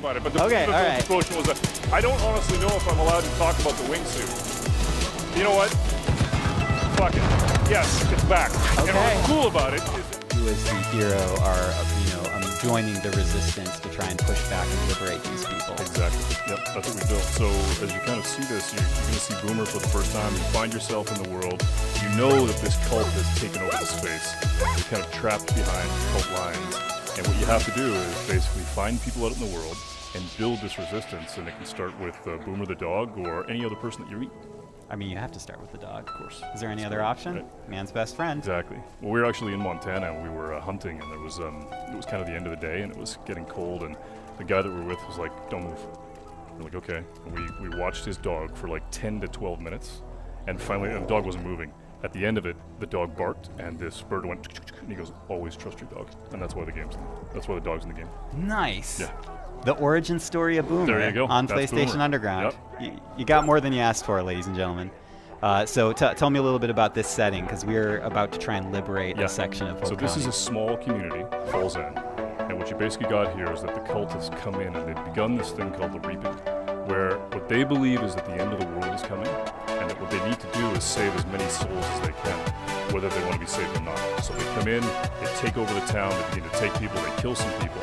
about it. But the right. promotion was that I don't honestly know if I'm allowed to talk about the wingsuit. You know what? Fuck it. Yes, it's back. Okay. And what's cool about it is You as the hero are, joining the resistance to try and push back and liberate these people. exactly. Yep, that's what we built. So as you kind of see this, you're going to see Boomer for the first time. You find yourself in the world. You know that this cult has taken over the space. You're kind of trapped behind cult lines. And what you have to do is basically find people out in the world and build this resistance. And it can start with Boomer the dog or any other person that you meet. I mean, you have to start with the dog. Of course. Is there any other option? Right. Man's best friend. Exactly. Well, we were actually in Montana and we were hunting, and it was kind of the end of the day, and it was getting cold, and the guy that we were with was like, "Don't move." We're like, "Okay." And we watched his dog for like 10 to 12 minutes, and finally the dog wasn't moving. At the end of it, the dog barked, and this bird went, and he goes, "Always trust your dog," and that's why the dog's in the game. Nice. Yeah. The origin story of Boomer There you go. on That's PlayStation Boomer. Underground. Yep. You got more than you asked for, ladies and gentlemen. So tell me a little bit about this setting, because we're about to try and liberate a section of Hope So this County. is a small community, Falls End, and what you basically got here is that the cult has come in and they've begun this thing called the Reaping, where what they believe is that the end of the world is coming, and that what they need to do is save as many souls as they can, whether they want to be saved or not. So they come in, they take over the town, they begin to take people, they kill some people,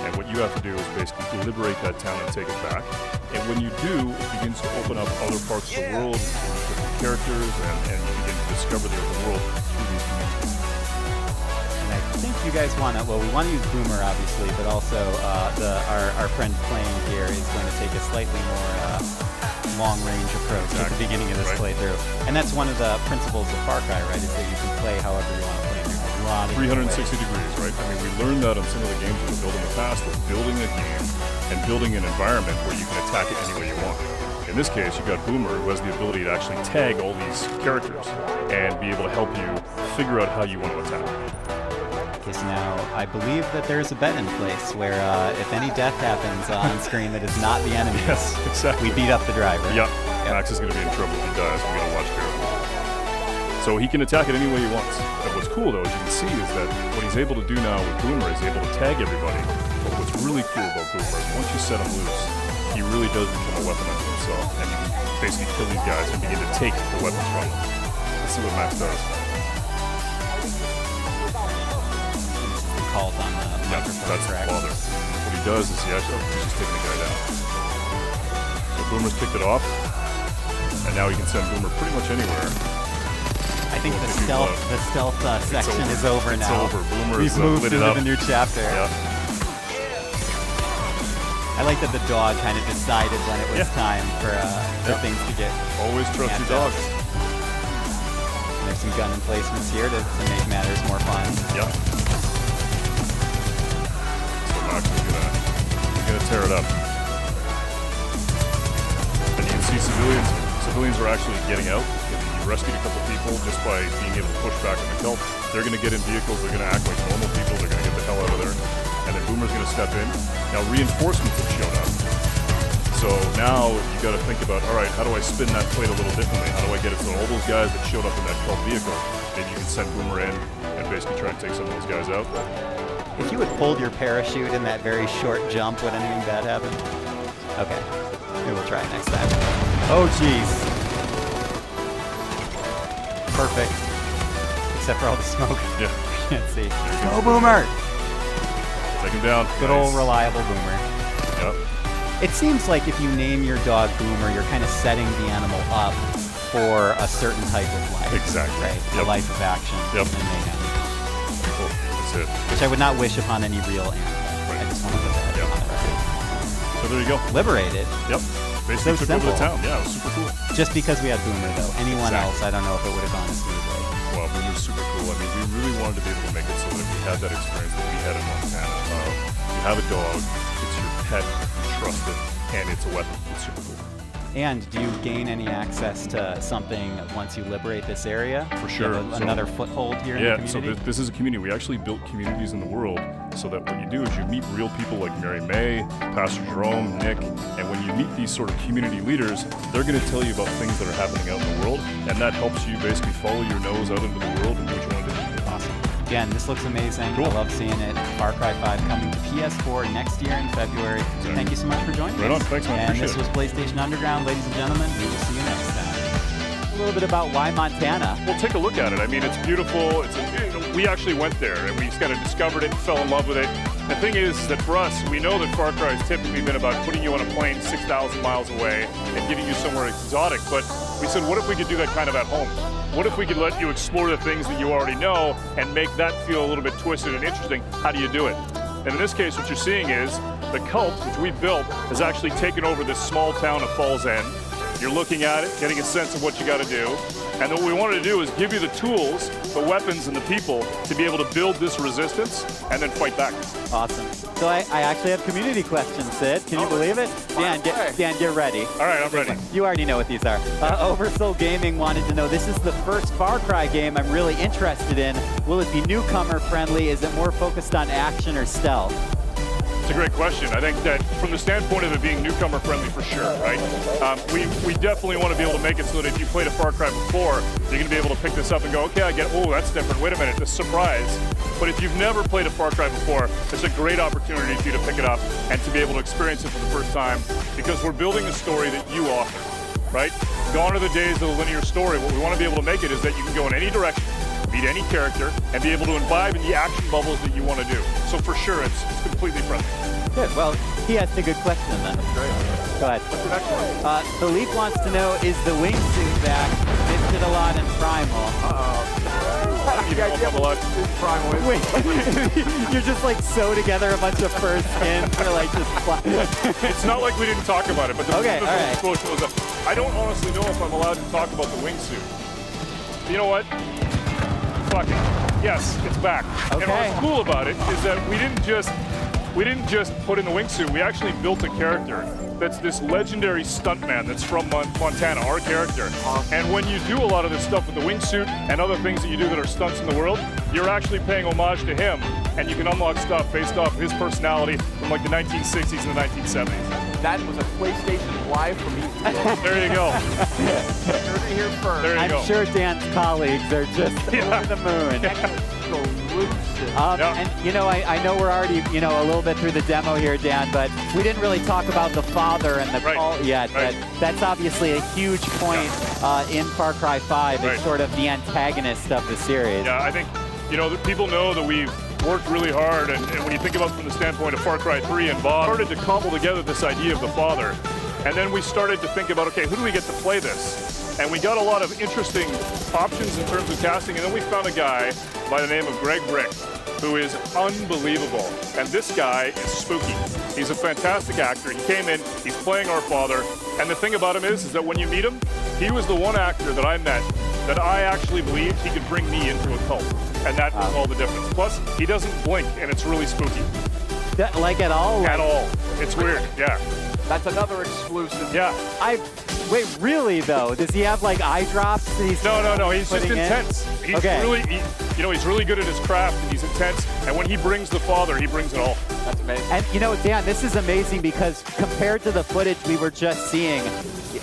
and what you have to do is basically liberate that town and take it back. And when you do, it begins to open up other parts of the world, different characters, and you begin to discover the open world through these communities. And I think you guys want to, we want to use Boomer, obviously, but also our friend playing here is going to take a slightly more long-range approach at the beginning of this playthrough. And that's one of the principles of Far Cry, right, is that you can play however you want to play. There's a lot of 360 degrees, right? I mean, we learned that on some of the games that we built in the past, with building a game and building an environment where you can attack it any way you want. In this case, you've got Boomer, who has the ability to actually tag all these characters and be able to help you figure out how you want to attack. Okay, so now I believe that there's a bet in place where if any death happens on screen that is not the enemies, Yes, exactly. we beat up the driver. Yep. Max is going to be in trouble if he dies. We got to watch carefully. So he can attack it any way he wants. But what's cool, though, as you can see, is that what he's able to do now with Boomer is able to tag everybody. But what's really cool about Boomer is once you set him loose, he really does become a weapon unto himself, and you can basically kill these guys and begin to take the weapons from them. Let's see what Max does. Calls on the microphone. That's the father. What he does is he's just taking the guy down. So Boomer's kicked it off, and now he can send Boomer pretty much anywhere. I think the stealth section is over now. It's over. Boomer We've is moved lit into it up. the new chapter. Yeah. I like that the dog kind of decided when it was time for things to get. Always trust your amped up. dogs. And there's some gun emplacements here to make matters more fun. Yep. So Max is gonna tear it up. And you can see civilians. Civilians are actually getting out. You rescued a couple people just by being able to push back on the cult. They're gonna get in vehicles. They're gonna act like normal people. They're gonna get the hell out of there. And then Boomer's gonna step in. Now reinforcements have shown up. So now you got to think about, all right, how do I spin that plate a little differently? How do I get it so all those guys that showed up in that cult vehicle, maybe you can send Boomer in and basically try and take some of those guys out? If you had pulled your parachute in that very short jump, would anything bad happen? Okay. Maybe we'll try it next time. Oh, jeez. Perfect. Except for all the smoke. Yeah. Can't see. Go, Boomer! Take him down. Good old reliable Boomer. Yep. It seems like if you name your dog Boomer, you're kind of setting the animal up for a certain type of life. Exactly. Right? Yep. A life of action Yep. and mayhem. Cool. That's it. Which I would not wish upon any real animal. I just want to put that Yep. on the record. So there you go. Liberated. Yep. Basically So took over the simple. town. Yeah, it was super cool. Just because we had Boomer, though. Anyone else, I don't know if it would have gone smoothly. Well, Boomer's super cool. I mean, we really wanted to be able to make it so that if we had that experience that we had in Montana, you have a dog, it's your pet, you trust it, and it's a weapon. It's super cool. And do you gain any access to something once you liberate this area? For Do you sure. have another foothold here in the Yeah, so community? this is a community. We actually built communities in the world so that what you do is you meet real people like Mary May, Pastor Jerome, Nick, and when you meet these sort of community leaders, they're going to tell you about things that are happening out in the world, and that helps you basically follow your nose out into the world and do what you want to do. Awesome. again, this looks amazing. Cool. I love seeing it. Far Cry 5 coming to PS4 next year in February. Exactly. Thank you so much for joining Right us. on. Thanks, man. And Appreciate this it. was PlayStation Underground, ladies and gentlemen. We will see you next time. A little bit about why Montana. Well, take a look at it. I mean, it's beautiful. We actually went there, and we just kind of discovered it and fell in love with it. The thing is that for us, we know that Far Cry has typically been about putting you on a plane 6,000 miles away and getting you somewhere exotic. But we said, what if we could do that kind of at home? What if we could let you explore the things that you already know and make that feel a little bit twisted and interesting? How do you do it? And in this case, what you're seeing is the cult, which we built, has actually taken over this small town of Falls End. You're looking at it, getting a sense of what you got to do. And what we wanted to do is give you the tools, the weapons, and the people to be able to build this resistance and then fight back. Awesome. So I actually have community questions, Sid. Can you believe it? Dan, get ready. All right, I'm ready. You already know what these are. Oversoul Gaming wanted to know, this is the first Far Cry game I'm really interested in. Will it be newcomer friendly? Is it more focused on action or stealth? It's a great question. I think that from the standpoint of it being newcomer friendly for sure, right? We definitely want to be able to make it so that if you played a Far Cry before, you're going to be able to pick this up and go, okay, I get, oh, that's different. Wait a minute, it's a surprise. But if you've never played a Far Cry before, it's a great opportunity for you to pick it up and to be able to experience it for the first time, because we're building a story that you offer, right? Gone are the days of the linear story. What we want to be able to make it is that you can go in any direction, meet any character, and be able to imbibe in the action bubbles that you want to do. So for sure, it's completely friendly. Good. Well, he asked a good question then. Great. Go ahead. What's the next one? Philippe wants to know, is the wingsuit back? Missed it a lot in Primal. I don't even know if I'm allowed to Primal. Wait, you're just like sew together a bunch of fur skins or like just It's not like we didn't talk about it, but the okay, all right. disclosure was up. I don't honestly know if I'm allowed to talk about the wingsuit. You know what? Fuck it. Yes, it's back. Okay. And what's cool about it is that we didn't just put in the wingsuit. We actually built a character that's this legendary stuntman that's from Montana, our character. Awesome. And when you do a lot of this stuff with the wingsuit and other things that you do that are stunts in the world, you're actually paying homage to him, and you can unlock stuff based off his personality from like the 1960s and the 1970s. That was a PlayStation Live for me. There you go. Heard it here first. There you go. I'm sure Dan's colleagues are just over the moon. And you know, I know we're already, you know, a little bit through the demo here, Dan, but we didn't really talk about the father and the cult yet. Right. But that's obviously a huge point in Far Cry 5. It's sort of the antagonist of the series. Yeah, I think, you know, people know that we've worked really hard, and when you think about it from the standpoint of Far Cry 3 and Bob, started to cobble together this idea of the father. And then we started to think about, okay, who do we get to play this? And we got a lot of interesting options in terms of casting, and then we found a guy by the name of Greg Brick, who is unbelievable. And this guy is spooky. He's a fantastic actor. He came in, he's playing our father, and the thing about him is that when you meet him, he was the one actor that I met that I actually believed he could bring me into a cult. And that was all the difference. Plus, he doesn't blink, and it's really spooky. Like at all? At all. It's weird, yeah. That's another exclusive. Yeah. Wait, really though? Does he have like eye drops that he's No. He's just intense. He's really, he's really good at his craft, and he's intense. And when he brings the father, he brings it all. That's amazing. And you know, Dan, this is amazing because compared to the footage we were just seeing,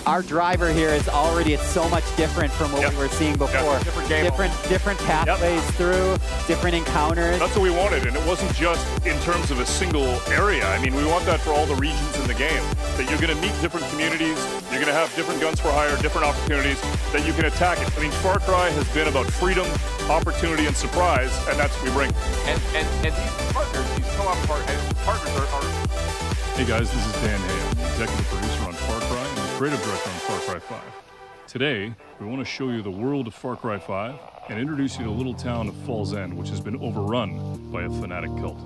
our driver here is already, it's so much different from what we were seeing before. Different game different pathways through, different encounters. That's what we wanted, and it wasn't just in terms of a single area. I mean, we want that for all the regions in the game, that you're going to meet different communities, you're going to have different guns for hire, different opportunities, that you can attack it. I mean, Far Cry has been about freedom, opportunity, and surprise, and that's what we bring. And these partners, these co-op partners are... Hey guys, this is Dan Hay. I'm the executive producer on Far Cry and the creative director on Far Cry 5. Today, we want to show you the world of Far Cry 5 and introduce you to the little town of Falls End, which has been overrun by a fanatic cult.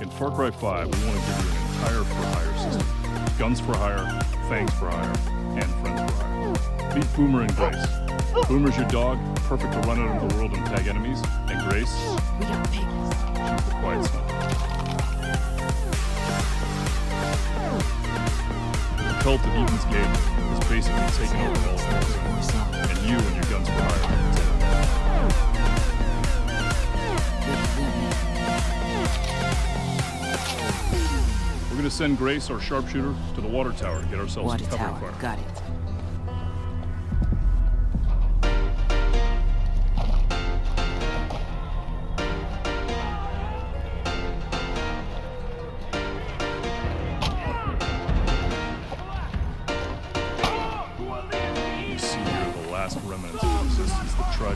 In Far Cry 5, we want to give you an entire for-hire system. Guns for hire, fangs for hire, and friends for hire. Meet Boomer and Grace. Boomer's your dog, perfect to run out into the world and tag enemies. And Grace, We got Vegas. she's the quiet side. The cult of Eden's Gate is basically taking over all things, and you and your guns for hire. We're going to send Grace, our sharpshooter, to the water tower to get ourselves Water some cover tower. fire. Got it.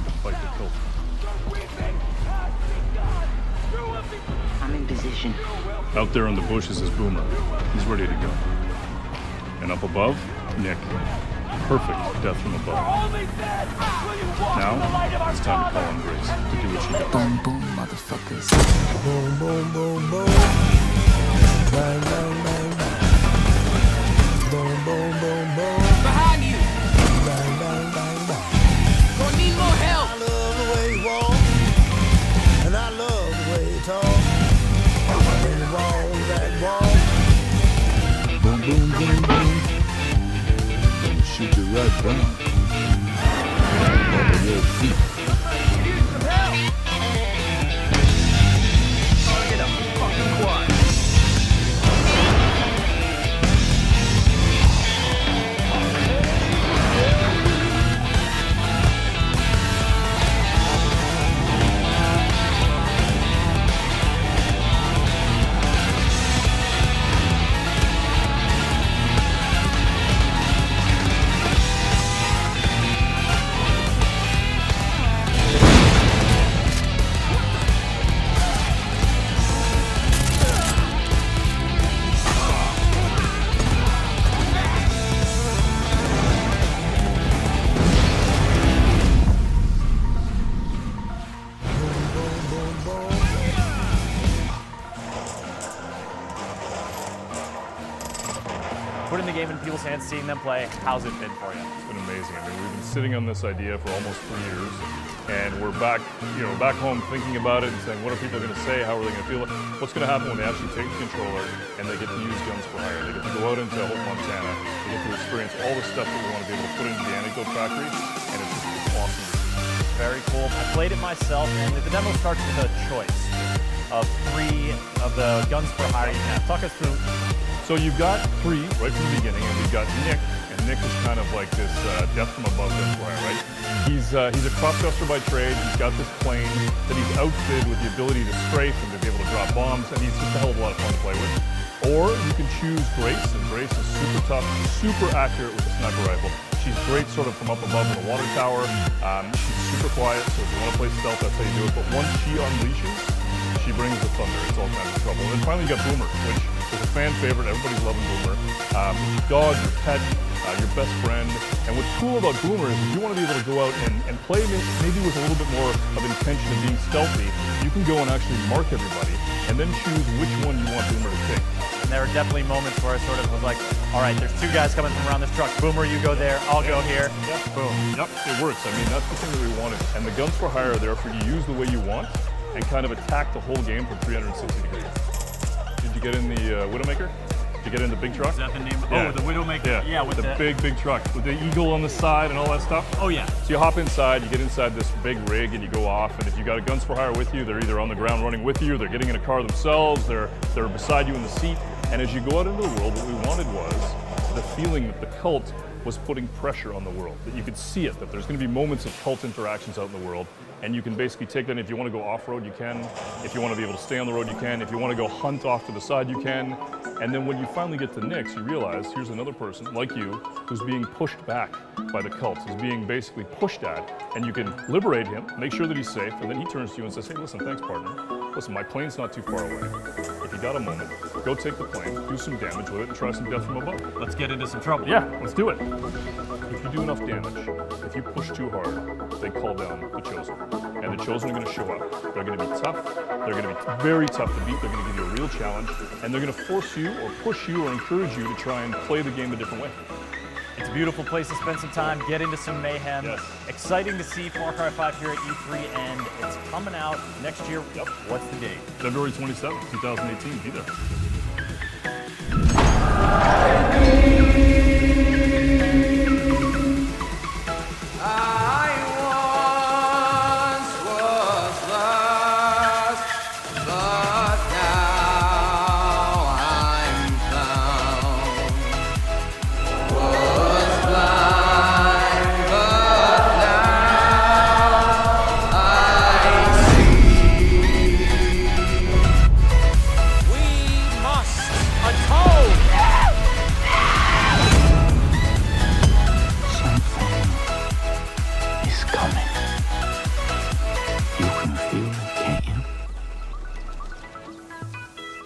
to fight the cult. I'm in position. Out there in the bushes is Boomer. He's ready to go. And up above, Nick. Perfect death from above. Now, it's time to call on Grace to do what she does. Boom, boom, motherfuckers. Boom, boom, boom, boom. Bang, bang, bang, bang. Boom, boom, boom, boom. Behind you! Bang, bang, bang, bang. Gonna need more help! I love the way you walk, and I love the way you talk. When you walk that walk, boom, boom, boom, boom. Gonna shoot you right down over your feet. Get up, fucking quiet. Putting the game in people's hands, seeing them play, how's it been for you? It's been amazing. I mean, we've been sitting on this idea for almost 3 years, and we're back, back home thinking about it and saying, what are people going to say? How are they going to feel? What's going to happen when they actually take the controller and they get to use guns for hire? They get to go out into Hope, Montana. They get to experience all the stuff that we want to be able to put into the Anecdote Factory, and it's awesome. Very cool. I played it myself, and the demo starts with a choice of 3 of the guns for hire you can have. Talk us through. So you've got 3 right from the beginning, and we've got Nick, and Nick is kind of like this death from above gun flyer, right? He's a crossdresser by trade. He's got this plane that he's outfitted with the ability to strafe and to be able to drop bombs, and he's just a hell of a lot of fun to play with. Or you can choose Grace, and Grace is super tough, super accurate with the sniper rifle. She's great sort of from up above in the water tower. She's super quiet, so if you want to play stealth, that's how you do it. But once she unleashes, she brings the thunder. It's all kinds of trouble. And then finally you got Boomer, which is a fan favorite. Everybody's loving Boomer. Your dog, your pet, your best friend. And what's cool about Boomer is if you want to be able to go out and play maybe with a little bit more of intention of being stealthy, you can go and actually mark everybody and then choose which one you want Boomer to take. And there were definitely moments where I sort of was like, all right, there's 2 guys coming from around this truck. Boomer, you go there, I'll go here. Yep. Boom. Yep, it works. I mean, that's the thing that we wanted. And the guns for hire are there for you to use the way you want and kind of attack the whole game from 360 degrees. Did you get in the Widowmaker? Did you get in the big truck? Is that the name? Yeah. Oh, the Widowmaker. Yeah, with the big truck with the eagle on the side and all that stuff. Oh yeah. So you hop inside, you get inside this big rig, and you go off. And if you got a guns for hire with you, they're either on the ground running with you, they're getting in a car themselves, they're beside you in the seat. And as you go out into the world, what we wanted was the feeling that the cult was putting pressure on the world, that you could see it, that there's going to be moments of cult interactions out in the world, and you can basically take that. If you want to go off-road, you can. If you want to be able to stay on the road, you can. If you want to go hunt off to the side, you can. And then when you finally get to Nick's, you realize here's another person like you who's being pushed back by the cult, who's being basically pushed at, and you can liberate him, make sure that he's safe, and then he turns to you and says, hey, listen, thanks, partner. Listen, my plane's not too far away. If you got a moment, go take the plane, do some damage with it, and try some death from above. Let's get into some trouble. Yeah, let's do it. If you do enough damage, if you push too hard, they call down the Chosen. And the Chosen are going to show up. They're going to be tough. They're going to be very tough to beat. They're going to give you a real challenge. And they're going to force you or push you or encourage you to try and play the game a different way. It's a beautiful place to spend some time, get into some mayhem. Yes. Exciting to see Far Cry 5 here at E3, and it's coming out next year. Yep. What's the date? February 27th, 2018. Be there.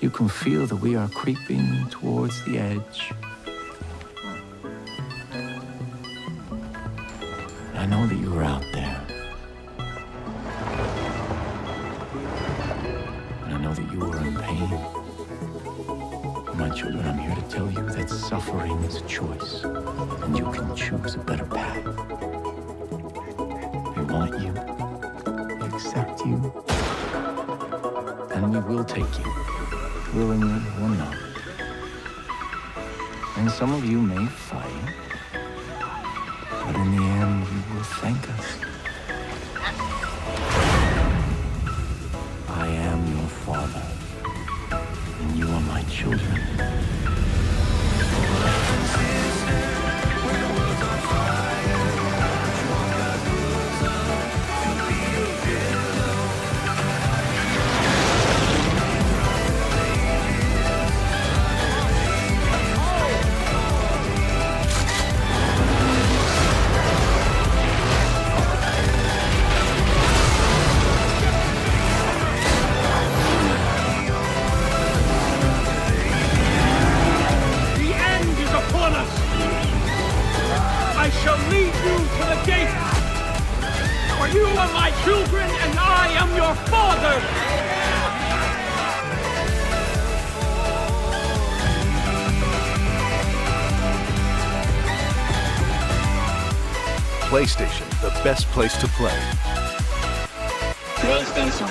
You can feel that we are creeping towards the edge. I know that you are out there. And I know that you are in pain. My children, I'm here to tell you that suffering is a choice, and you can choose a better path. We want you, we accept you, and we will take you, willingly or not. And some of you may fight, but in the end, you will thank us. I am your father, and you are my children. The end is upon us. I shall lead you to the gate. For you are my children, and I am your father. PlayStation, the best place to play. PlayStation